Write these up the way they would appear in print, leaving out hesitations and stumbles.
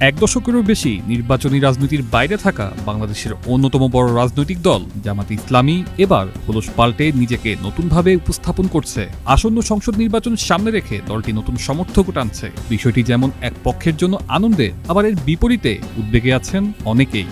এক দশকেরও বেশি নির্বাচনী রাজনীতির বাইরে থাকা বাংলাদেশের অন্যতম বড় রাজনৈতিক দল জামাতে ইসলামী এবার খোলস পাল্টে নিজেকে নতুনভাবে উপস্থাপন করছে। আসন্ন সংসদ নির্বাচন সামনে রেখে দলটি নতুন সমর্থক টানছে। বিষয়টি যেমন এক পক্ষের জন্য আনন্দের, আবার এর বিপরীতে উদ্বেগে আছেন অনেকেই।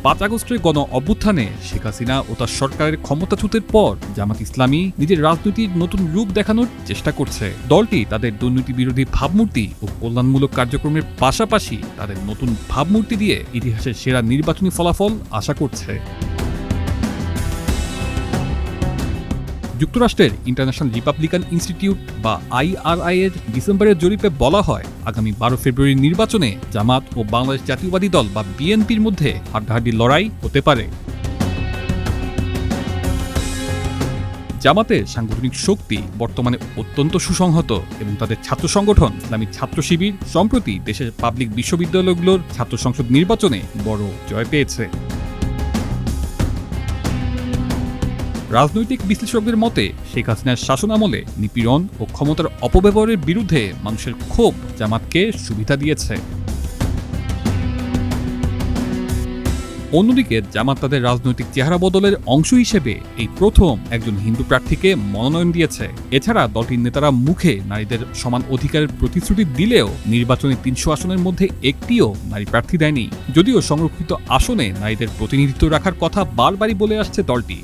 ৫ আগস্টের গণ অভ্যুত্থানে শেখ হাসিনা ও তার সরকারের ক্ষমতাচ্যুতের পর জামাত ইসলামী নিজের রাজনীতির নতুন রূপ দেখানোর চেষ্টা করছে। দলটি তাদের দুর্নীতি বিরোধী ভাবমূর্তি ও কল্যাণমূলক কার্যক্রমের পাশাপাশি তাদের নতুন ভাবমূর্তি দিয়ে ইতিহাসের সেরা নির্বাচনী ফলাফল আশা করছে। যুক্তরাষ্ট্রের ইন্টারন্যাশনাল রিপাবলিকান ইনস্টিটিউট বা IRI এর ডিসেম্বরের জরিপে বলা হয়, আগামী ১২ ফেব্রুয়ারির নির্বাচনে জামাত ও বাংলাদেশ জাতীয়বাদী দল বা বিএনপির মধ্যে হাড্ডাহাড্ডি লড়াই হতে পারে। জামাতের সাংগঠনিক শক্তি বর্তমানে অত্যন্ত সুসংহত এবং তাদের ছাত্র সংগঠন ইসলামী ছাত্র শিবির সম্প্রতি দেশের পাবলিক বিশ্ববিদ্যালয়গুলোর ছাত্র সংসদ নির্বাচনে বড় জয় পেয়েছে। রাজনৈতিক বিশ্লেষকদের মতে শেখ হাসিনার শাসনামলে নিপীড়ন ও ক্ষমতার অপব্যবহারের বিরুদ্ধে মানুষের ক্ষোভ জামাতকে সুবিধা দিয়েছে। অন্যদিকে জামাত তাদের রাজনৈতিক চেহারা বদলের অংশ হিসেবে এই প্রথম একজন হিন্দু প্রার্থীকে মনোনয়ন দিয়েছে। এছাড়া দলটির নেতারা মুখে নারীদের সমান অধিকারের প্রতিশ্রুতি দিলেও নির্বাচনে ৩০০ আসনের মধ্যে একটিও নারী প্রার্থী দেয়নি, যদিও সংরক্ষিত আসনে নারীদের প্রতিনিধিত্ব রাখার কথা বারবারই বলে আসছে দলটি।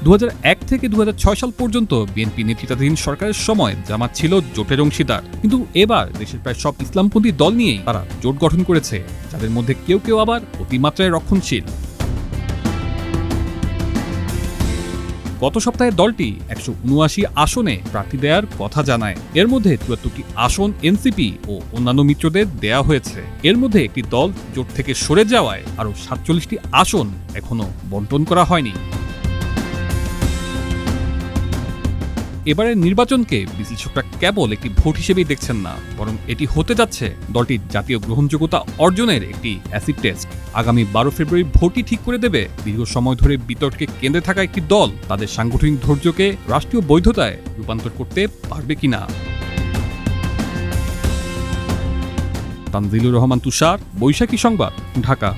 ২০০১ থেকে ২০০৬ সাল পর্যন্ত বিএনপি নেতৃত্বাধীন সরকারের সময় জামাত ছিল জোটের অংশীদার, কিন্তু এবার দেশের প্রায় সব ইসলামপন্থী দল নিয়েই তারা জোট গঠন করেছে, যাদের মধ্যে কেউ কেউ আবার অতিমাত্রায় রক্ষণশীল। গত সপ্তাহে দলটি ১৭৯ আসনে প্রার্থী দেওয়ার কথা জানায়। এর মধ্যে ৭৪টি আসন এনসিপি ও অন্যান্য মিত্রদের দেয়া হয়েছে। এর মধ্যে একটি দল জোট থেকে সরে যাওয়ায় আরও ৪৭টি আসন এখনো বণ্টন করা হয়নি। এবারের নির্বাচনকে বিশ্লেষকরা কেবল একটি ভোট হিসেবেই দেখছেন না, বরং এটি হতে যাচ্ছে দলটির জাতীয় গ্রহণযোগ্যতা অর্জনের একটি অ্যাসিড টেস্ট। আগামী ১২ ফেব্রুয়ারি ভোটই ঠিক করে দেবে দীর্ঘ সময় ধরে বিতর্কে কেন্দ্রে থাকা একটি দল তাদের সাংগঠনিক ধৈর্যকে রাষ্ট্রীয় বৈধতায় রূপান্তর করতে পারবে কিনা। তানজিলুর রহমান তুষার, বৈশাখী সংবাদ, ঢাকা।